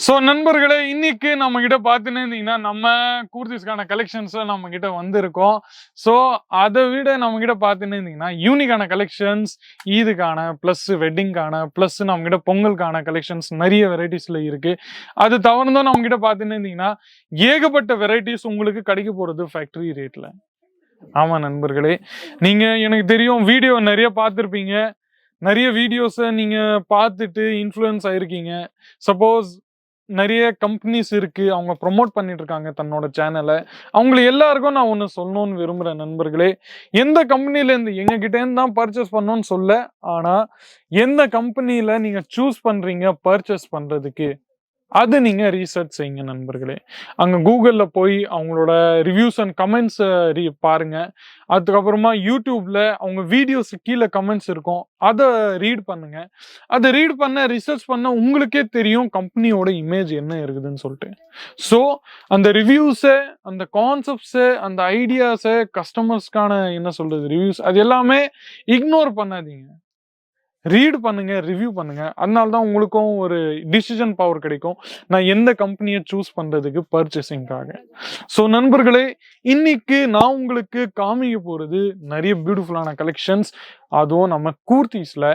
So நண்பர்களே, இன்னைக்கு நம்ம கிட்ட பார்த்துன்னு இருந்தீங்கன்னா, நம்ம கூர்த்திஸ்க்கான கலெக்ஷன்ஸ் நம்ம கிட்ட வந்திருக்கோம். ஸோ அதை விட நம்ம கிட்ட பார்த்துன்னு இருந்தீங்கன்னா, யூனிக்கான கலெக்ஷன்ஸ், ஈதுக்கான ப்ளஸ் வெட்டிங்கான ப்ளஸ் நம்ம கிட்ட பொங்கலுக்கான கலெக்ஷன்ஸ் நிறைய வெரைட்டிஸ்ல இருக்கு. அது தவிர்த்தும் நம்ம கிட்ட பார்த்துன்னு இருந்தீங்கன்னா, ஏகப்பட்ட வெரைட்டிஸ் உங்களுக்கு கிடைக்க போறது ஃபேக்டரி ரேட்ல. ஆமா நண்பர்களே, நீங்க எனக்கு தெரியும் வீடியோ நிறைய பார்த்துருப்பீங்க. நிறைய வீடியோஸை நீங்க பார்த்துட்டு இன்ஃப்ளூயன்ஸ் ஆயிருக்கீங்க. சப்போஸ் நிறைய கம்பெனிஸ் இருக்கு, அவங்க ப்ரொமோட் பண்ணிட்டு இருக்காங்க தன்னோட சேனலை. அவங்களை எல்லாருக்கும் நான் ஒன்று சொல்லணும்னு விரும்புகிறேன் நண்பர்களே. எந்த கம்பெனிலேருந்து எங்க கிட்டேருந்து தான் பர்ச்சேஸ் பண்ணணும்னு சொல்ல, ஆனால் எந்த கம்பெனியில் நீங்கள் சூஸ் பண்ணுறீங்க பர்ச்சேஸ் பண்ணுறதுக்கு, அது நீங்க ரீசர்ச் செய்யுங்க நண்பர்களே. அங்க கூகுள்ல போய் அவங்களோட ரிவ்யூஸ் அண்ட் கமெண்ட்ஸ் பாருங்க. அதுக்கப்புறமா யூடியூப்ல அவங்க வீடியோஸ் கீழே கமெண்ட்ஸ் இருக்கும், அதை ரீட் பண்ணுங்க. அதை ரீட் பண்ண ரிசர்ச் பண்ண உங்களுக்கே தெரியும் கம்பெனியோட இமேஜ் என்ன இருக்குதுன்னு சொல்லிட்டு. ஸோ அந்த ரிவ்யூஸை, அந்த கான்செப்ட்ஸை, அந்த ஐடியாஸை, கஸ்டமர்ஸ்க்கான என்ன சொல்றது ரிவ்யூஸ், அது எல்லாமே இக்னோர் பண்ணாதீங்க. ரீட் பண்ணுங்க, ரிவ்யூ பண்ணுங்க. அதனால தான் உங்களுக்கும் ஒரு டிசிஷன் பவர் கிடைக்கும், நான் எந்த கம்பெனியை சூஸ் பண்றதுக்கு பர்ச்சேசிங்காக. ஸோ நண்பர்களே, இன்னைக்கு நான் உங்களுக்கு காமிக்க போறது நிறைய பியூட்டிஃபுல்லான கலெக்ஷன்ஸ். அதுவும் நம்ம கூர்த்திஸ்ல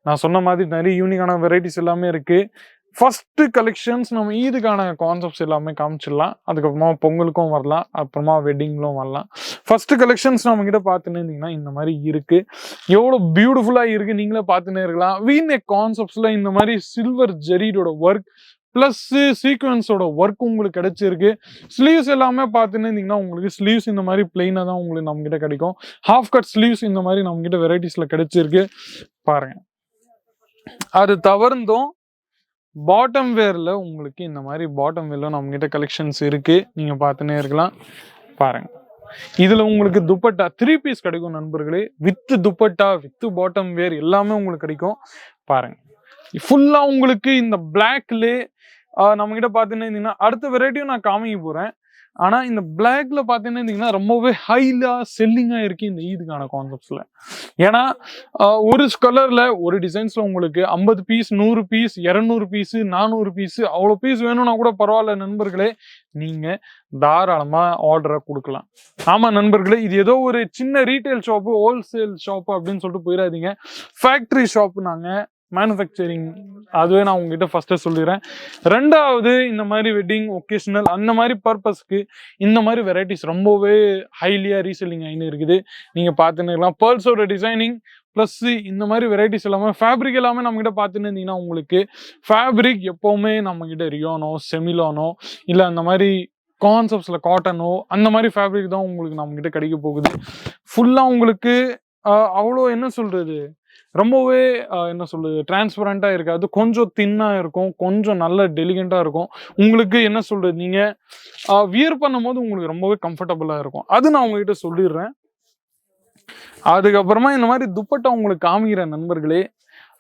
நான் சொன்ன மாதிரி நிறைய யூனிக்கான வெரைட்டிஸ் எல்லாமே இருக்கு. ஃபர்ஸ்ட் கலெக்ஷன்ஸ் நம்ம ஈதுக்கான கான்செப்ட்ஸ் எல்லாமே காமிச்சிடலாம். அதுக்கப்புறமா பொங்கலுக்கும் வரலாம், அப்புறமா வெட்டிங்லும் வரலாம். ஃபர்ஸ்ட் கலெக்ஷன்ஸ் நம்ம கிட்ட பார்த்துன்னு இருந்தீங்கன்னா இந்த மாதிரி இருக்கு. எவ்வளோ பியூட்டிஃபுல்லா இருக்கு, நீங்களே பார்த்துன்னே இருக்கலாம். வீநெக் கான்செப்ட்ஸ்ல இந்த மாதிரி சில்வர் ஜெரீடோட ஒர்க் பிளஸ் சீக்வன்ஸோட ஒர்க் உங்களுக்கு கிடைச்சிருக்கு. ஸ்லீவ்ஸ் எல்லாமே பார்த்துன்னு இருந்தீங்கன்னா உங்களுக்கு ஸ்லீவ்ஸ் இந்த மாதிரி பிளெயினாக தான் உங்களுக்கு நம்ம கிட்ட கிடைக்கும். ஹாஃப் கட் ஸ்லீவ்ஸ் இந்த மாதிரி நம்ம கிட்ட வெரைட்டிஸ்ல கிடைச்சிருக்கு பாருங்க. அது தவிர்த்தும் பாட்டம் வேர்ல உங்களுக்கு இந்த மாதிரி பாட்டம் வேர்ல நம்ம கிட்ட கலெக்ஷன்ஸ் இருக்கு, நீங்க பார்த்துன்னே இருக்கலாம் பாருங்க. இதுல உங்களுக்கு துப்பட்டா 3 பீஸ் கிடைக்கும் நண்பர்களே. வித் துப்பட்டா வித் பாட்டம் வேர் எல்லாமே உங்களுக்கு கிடைக்கும் பாருங்க. ஃபுல்லா உங்களுக்கு இந்த பிளாக்ல நம்ம கிட்ட பார்த்துன்னு இருந்தீங்கன்னா அடுத்த வெரைட்டியும் நான் காமிக்க போறேன். ஆனா இந்த பிளாக்ல பார்த்தீங்கன்னா இருந்தீங்கன்னா ரொம்பவே ஹைலா செல்லிங்கா இருக்கு இந்த ஈதுக்கான கான்செப்ட்ஸ்ல. ஏன்னா ஒரு கலர்ல ஒரு டிசைன்ஸ்ல உங்களுக்கு 50 பீஸ், 100 பீஸ், 200 பீஸ், 400 பீஸ், அவ்வளோ பீஸ் வேணும்னா கூட பரவாயில்ல நண்பர்களே, நீங்க தாராளமா ஆர்டரை கொடுக்கலாம். ஆமா நண்பர்களே, இது ஏதோ ஒரு சின்ன ரீட்டைல் ஷாப்பு, ஹோல்சேல் ஷாப்பு அப்படின்னு சொல்லிட்டு போயிடாதீங்க. ஃபேக்டரி ஷாப் நாங்க, மேனுஃபேக்சரிங். அதுவே நான் உங்ககிட்ட ஃபர்ஸ்டே சொல்லிடுறேன். ரெண்டாவது, இந்த மாதிரி வெட்டிங் ஒகேஷனல் அந்த மாதிரி பர்பஸ்க்கு இந்த மாதிரி வெரைட்டிஸ் ரொம்பவே ஹைலியா ரீசெல்லிங் ஆகின்னு இருக்குது, நீங்க பார்த்துன்னு இருக்கலாம். பேர்ல்ஸோட டிசைனிங் ப்ளஸ் இந்த மாதிரி வெரைட்டிஸ் எல்லாமே, ஃபேப்ரிக் எல்லாமே நம்ம கிட்ட பார்த்துன்னு இருந்தீங்கன்னா உங்களுக்கு ஃபேப்ரிக் எப்பவுமே நம்ம கிட்ட ரியோனோ, செமிலோனோ இல்லை அந்த மாதிரி கான்செப்ட்ஸ்ல காட்டனோ அந்த மாதிரி ஃபேப்ரிக் தான் உங்களுக்கு நம்ம கிட்ட கிடைக்க போகுது. ஃபுல்லா உங்களுக்கு அவ்வளோ என்ன சொல்றது, ரொம்பவே என்ன சொல்றது டிரான்ஸ்பரண்டா இருக்காது, கொஞ்சம் தின்னா இருக்கும், கொஞ்சம் நல்ல டெலிகண்டா இருக்கும். உங்களுக்கு என்ன சொல்றது, நீங்க வியர் பண்ணும் போது உங்களுக்கு ரொம்பவே கம்ஃபர்டபுளா இருக்கும். அது நான் உங்ககிட்ட சொல்லிடுறேன். அதுக்கப்புறமா இந்த மாதிரி துப்பட்டா உங்களுக்கு காமிக்கிற நண்பர்களே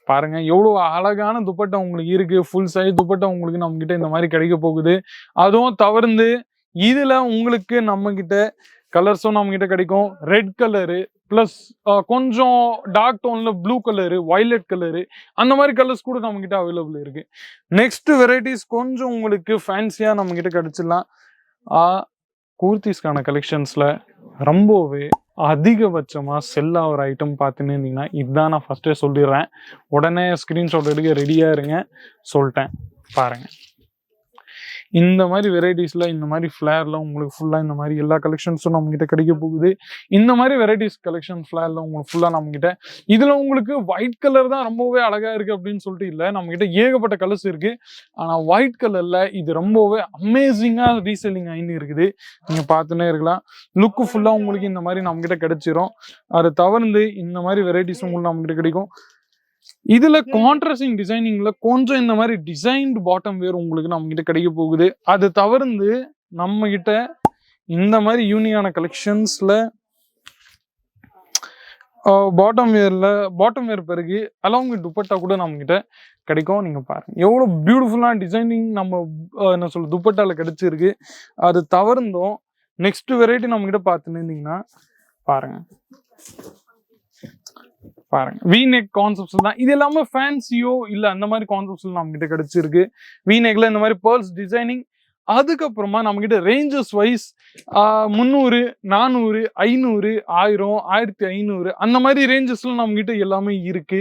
பாருங்க, எவ்வளவு அழகான துப்பட்டா உங்களுக்கு இருக்கு. ஃபுல் சைஸ் துப்பட்டா உங்களுக்கு நம்ம கிட்ட இந்த மாதிரி கிடைக்க போகுது. அதுவும் தவிர்த்து இதுல உங்களுக்கு நம்ம கிட்ட கலர்ஸும் நம்ம கிட்ட கிடைக்கும். ரெட் கலரு பிளஸ் கொஞ்சம் டார்க் டோன்ல ப்ளூ கலரு, வயலட் கலரு, அந்த மாதிரி கலர்ஸ் கூட நம்ம கிட்ட அவைலபிள் இருக்கு. நெக்ஸ்ட் வெரைட்டிஸ் கொஞ்சம் உங்களுக்கு ஃபேன்சியா நம்ம கிட்ட கிடைச்சிடலாம். கூர்த்திஸ்க்கான கலெக்ஷன்ஸ்ல ரொம்பவே அதிகபட்சமா செல் ஆகிற ஐட்டம் பார்த்துன்னு இருந்தீங்கன்னா இதுதான். நான் ஃபர்ஸ்டே சொல்லிடுறேன், உடனே ஸ்கிரீன்ஷாட் எடுக்க ரெடியா இருங்க, சொல்லிட்டேன் பாருங்க. இந்த மாதிரி வெரைட்டிஸ்ல இந்த மாதிரி ஃபிளேர்ல உங்களுக்கு ஃபுல்லா இந்த மாதிரி எல்லா கலெக்ஷன்ஸும் நம்ம கிட்ட கிடைக்க போகுது. இந்த மாதிரி வெரைட்டிஸ் கலெக்ஷன் ஃபிளேர்ல உங்களுக்கு ஃபுல்லா நம்ம கிட்ட. இதுல உங்களுக்கு ஒயிட் கலர் தான் ரொம்பவே அழகா இருக்கு அப்படின்னு சொல்லிட்டு இல்லை, நம்ம கிட்ட ஏகப்பட்ட கலர்ஸ் இருக்கு. ஆனா ஒயிட் கலர்ல இது ரொம்பவே அமேசிங்கா ரீசெல்லிங் ஆகின்னு இருக்குது, நீங்க பார்த்துன்னே இருக்கலாம். லுக்கு ஃபுல்லா உங்களுக்கு இந்த மாதிரி நம்ம கிட்ட கிடைச்சிரும். அதை தவிர்த்து இந்த மாதிரி வெரைட்டிஸ் உங்களுக்கு நம்ம கிட்ட கிடைக்கும். இதுல கான்ட்ராஸ்டிங் டிசைனிங்ல கொஞ்சம் இந்த மாதிரி டிசைன்டு பாட்டம் வேர் உங்களுக்கு நம்ம கிட்ட கிடைக்க போகுது. அது தவிர்த்து நம்ம கிட்ட இந்த மாதிரி யூனிக்கான கலெக்ஷன்ஸ்ல பாட்டம் வேர் பிறகு அலாங் வித் துப்பட்டா கூட நம்ம கிட்ட கிடைக்கும். நீங்க பாருங்க எவ்வளவு பியூட்டிஃபுல்லான டிசைனிங் நம்ம என்ன சொல்ல துப்பட்டால கிடைச்சிருக்கு. அது தவிர்த்தும் நெக்ஸ்ட் வெரைட்டி நம்ம கிட்ட பார்த்துன்னு இருந்தீங்கன்னா பாருங்க, பாருங்க V-neck கான்செப்ட்ஸ் தான் இது எல்லாமே ஃபேன்சியோ இல்ல அந்த மாதிரி கான்செப்ட்ஸ்ல நம்ம கிட்ட கிடைச்சிருக்கு. V-neckல இந்த மாதிரி பேர்ல்ஸ் டிசைனிங். அதுக்கப்புறமா நம்ம கிட்ட ரேஞ்சஸ் வைஸ் 300, 400, 500, 1000, 1500 அந்த மாதிரி ரேஞ்சஸ்ல நம்ம கிட்ட எல்லாமே இருக்கு.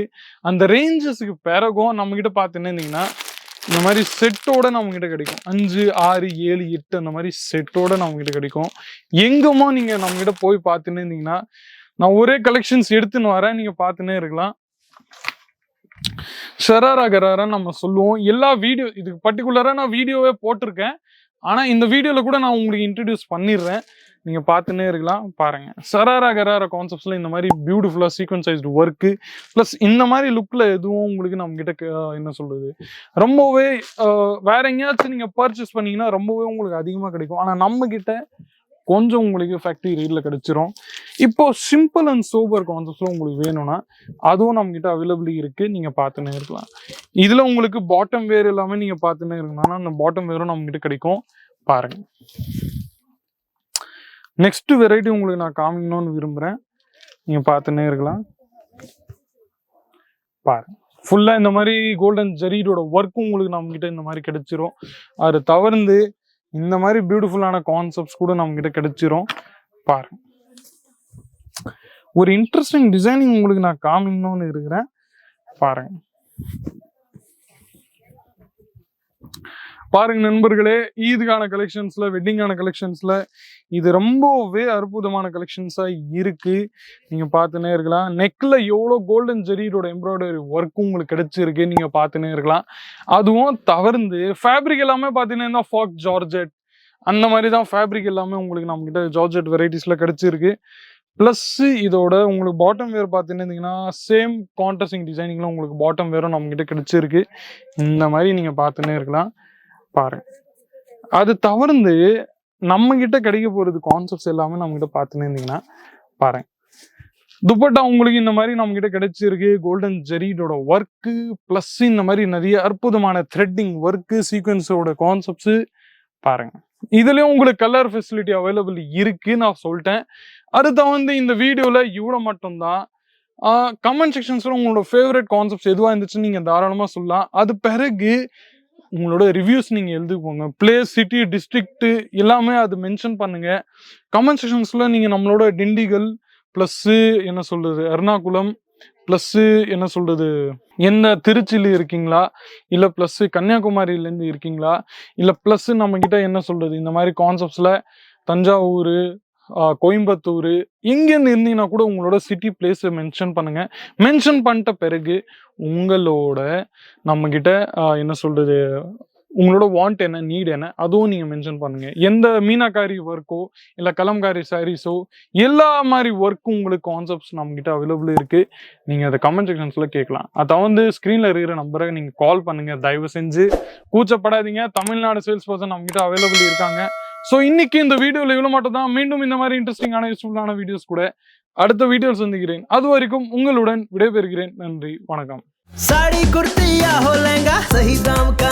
அந்த ரேஞ்சஸ்க்கு பிறகும் நம்ம கிட்ட பாத்தீங்கன்னா இந்த மாதிரி செட்டோட நம்ம கிட்ட கிடைக்கும். 5, 6, 7, 8 அந்த மாதிரி செட்டோட நம்ம கிட்ட கிடைக்கும். எங்கேயுமா நீங்க நம்ம கிட்ட போய் பார்த்துன்னு இருந்தீங்கன்னா நான் ஒரே கலெக்ஷன்ஸ் எடுத்துன்னு வரேன், நீங்க பார்த்துன்னே இருக்கலாம். ஷராரா கராரா நம்ம சொல்லுவோம். எல்லா வீடியோ இதுக்கு பர்டிகுலரா நான் வீடியோவே போட்டிருக்கேன். ஆனா இந்த வீடியோல கூட நான் உங்களுக்கு இன்ட்ரடியூஸ் பண்ணிடுறேன், நீங்க பார்த்துன்னே இருக்கலாம். பாருங்க ஷராரா கராரா கான்செப்ட்ஸ்ல இந்த மாதிரி பியூட்டிஃபுல்லா சீக்வன்சைஸ்டு ஒர்க்கு பிளஸ் இந்த மாதிரி லுக்ல எதுவும் உங்களுக்கு நம்ம கிட்ட என்ன சொல்றது ரொம்பவே வேற எங்கேயாச்சும் நீங்க பர்ச்சேஸ் பண்ணீங்கன்னா ரொம்பவே உங்களுக்கு அதிகமா கிடைக்கும். ஆனா நம்ம கிட்ட கொஞ்சம் உங்களுக்கு ஃபேக்டரி ரேட்ல கிடைச்சிரும். இப்போ சிம்பிள் அண்ட் சோபர் கான்செப்ட்ல உங்களுக்கு வேணும்னா அதுவும் நம்ம கிட்ட அவைலபிள் இருக்கு, நீங்க பார்த்துன்னே இருக்கலாம். இதுல உங்களுக்கு பாட்டம் வேர் எல்லாமே நீங்க பார்த்துன்னே இருக்கணும்னா அந்த பாட்டம் வேரும் நம்ம கிட்ட கிடைக்கும். பாருங்க நெக்ஸ்ட் வெரைட்டி உங்களுக்கு நான் காமிக்கணும்னு விரும்புறேன், நீங்க பார்த்துன்னே இருக்கலாம். பாருங்க ஃபுல்லா இந்த மாதிரி கோல்டன் ஜெரீடோட ஒர்க்கும் உங்களுக்கு நம்ம கிட்ட இந்த மாதிரி கிடைச்சிரும். அது தவிர்த்து இந்த மாதிரி பியூட்டிஃபுல்லான கான்செப்ட்ஸ் கூட நம்ம கிட்ட கிடைச்சிரும். பாருங்க ஒரு இன்ட்ரெஸ்டிங் டிசைனிங் உங்களுக்கு நான் காமிக்கணும்னு இருக்கிறேன். பாருங்க பாருங்க நண்பர்களே, ஈதுக்கான கலெக்ஷன்ஸ்ல வெட்டிங்கான கலெக்ஷன்ஸ்ல இது ரொம்பவே அற்புதமான கலெக்ஷன்ஸா இருக்கு, நீங்க பார்த்துன்னே இருக்கலாம். நெக்ல எவ்வளோ கோல்டன் ஜெரீடோட எம்ப்ராய்டரி ஒர்க்கும் உங்களுக்கு கிடைச்சிருக்கு, நீங்க பார்த்துன்னே இருக்கலாம். அதுவும் தவிர்த்து ஃபேப்ரிக் எல்லாமே பார்த்தீங்கன்னா ஃபாக் ஜார்ஜெட் அந்த மாதிரி தான் ஃபேப்ரிக் எல்லாமே உங்களுக்கு நம்ம கிட்ட ஜார்ஜெட் வெரைட்டிஸ்ல கிடைச்சிருக்கு. பிளஸ் இதோட உங்களுக்கு பாட்டம் வேர் பார்த்தீங்கன்னா சேம் கான்ட்ராஸ்டிங் டிசைனிங்ல உங்களுக்கு பாட்டம் வேரும் நம்ம கிட்ட கிடைச்சிருக்கு. இந்த மாதிரி நீங்க பார்த்துன்னே இருக்கலாம். பாருங்க அது தவிர்த்து நம்ம கிட்ட கிடைக்க போறது கான்செப்ட்ஸ் எல்லாமே நம்ம கிட்ட பார்த்துன்னு இருந்தீங்கன்னா பாருங்க துப்பட்டா உங்களுக்கு இந்த மாதிரி நம்ம கிட்ட கிடைச்சிருக்கு. கோல்டன் ஜெரீடோட ஒர்க்கு பிளஸ் இந்த மாதிரி நிறைய அற்புதமான த்ரெட்டிங் ஒர்க்கு சீக்வன்ஸோட கான்செப்ட்ஸ். பாருங்க இதுலயும் உங்களுக்கு கலர் ஃபெசிலிட்டி அவைலபிள் இருக்கு நான் சொல்லிட்டேன். அது தவிர்த்து இந்த வீடியோல இவ்வளவு மட்டும்தான். கமெண்ட் செக்ஷன்ஸ்ல உங்களோட ஃபேவரட் கான்செப்ட்ஸ் எதுவா இருந்துச்சுன்னு நீங்க தாராளமா சொல்லலாம். அது பிறகு உங்களோட ரிவ்யூஸ் நீங்க எழுதிக்கோங்க. பிளேஸ், சிட்டி, டிஸ்ட்ரிக்ட் எல்லாமே அது மென்ஷன் பண்ணுங்க கமெண்ட் செக்ஷன்ஸ்ல. நீங்க நம்மளோட திண்டிகல் பிளஸ் என்ன சொல்றது எர்ணாகுளம் பிளஸ் என்ன சொல்றது எந்த திருச்சியில இருக்கீங்களா இல்ல பிளஸ் கன்னியாகுமரியில இருந்து இருக்கீங்களா இல்ல பிளஸ் நம்ம கிட்ட என்ன சொல்றது இந்த மாதிரி கான்செப்ட்ஸ்ல தஞ்சாவூர், கோயம்புத்தூர் எங்கேருந்து இருந்தீங்கன்னா கூட உங்களோட சிட்டி பிளேஸ் மென்ஷன் பண்ணுங்க. மென்ஷன் பண்ணிட்ட பிறகு உங்களோட நம்ம கிட்ட என்ன சொல்றது உங்களோட வாண்ட் என்ன நீட் என்ன அதுவும் நீங்க மென்ஷன் பண்ணுங்க. எந்த மீனாக்காரி ஒர்க்கோ இல்ல கலம்காரி சாரீஸோ எல்லா மாதிரி ஒர்க்கும் உங்களுக்கு கான்செப்ட்ஸ் நம்ம கிட்ட அவைலபிள் இருக்கு, நீங்க அதை கமெண்ட் செக்ஷன்ஸ்ல கேட்கலாம். அதை வந்து ஸ்கிரீன்ல இருக்கிற நம்பரை நீங்க கால் பண்ணுங்க, தயவு செஞ்சு கூச்சப்படாதீங்க. தமிழ்நாடு சேல்ஸ் பர்சன் நம்ம கிட்ட அவைலபிள் இருக்காங்க. ஸோ இன்னைக்கு இந்த வீடியோல இவ்வளவு மட்டும் தான். மீண்டும் இந்த மாதிரி இன்ட்ரெஸ்டிங்கான யூஸ்ஃபுல்லான வீடியோஸ் கூட அடுத்த வீடியோஸ் சந்திக்கிறேன். அது வரைக்கும் உங்களுடன் விடைபெறுகிறேன். நன்றி, வணக்கம். साड़ी कुर्ती या हो लहंगा सही दाम का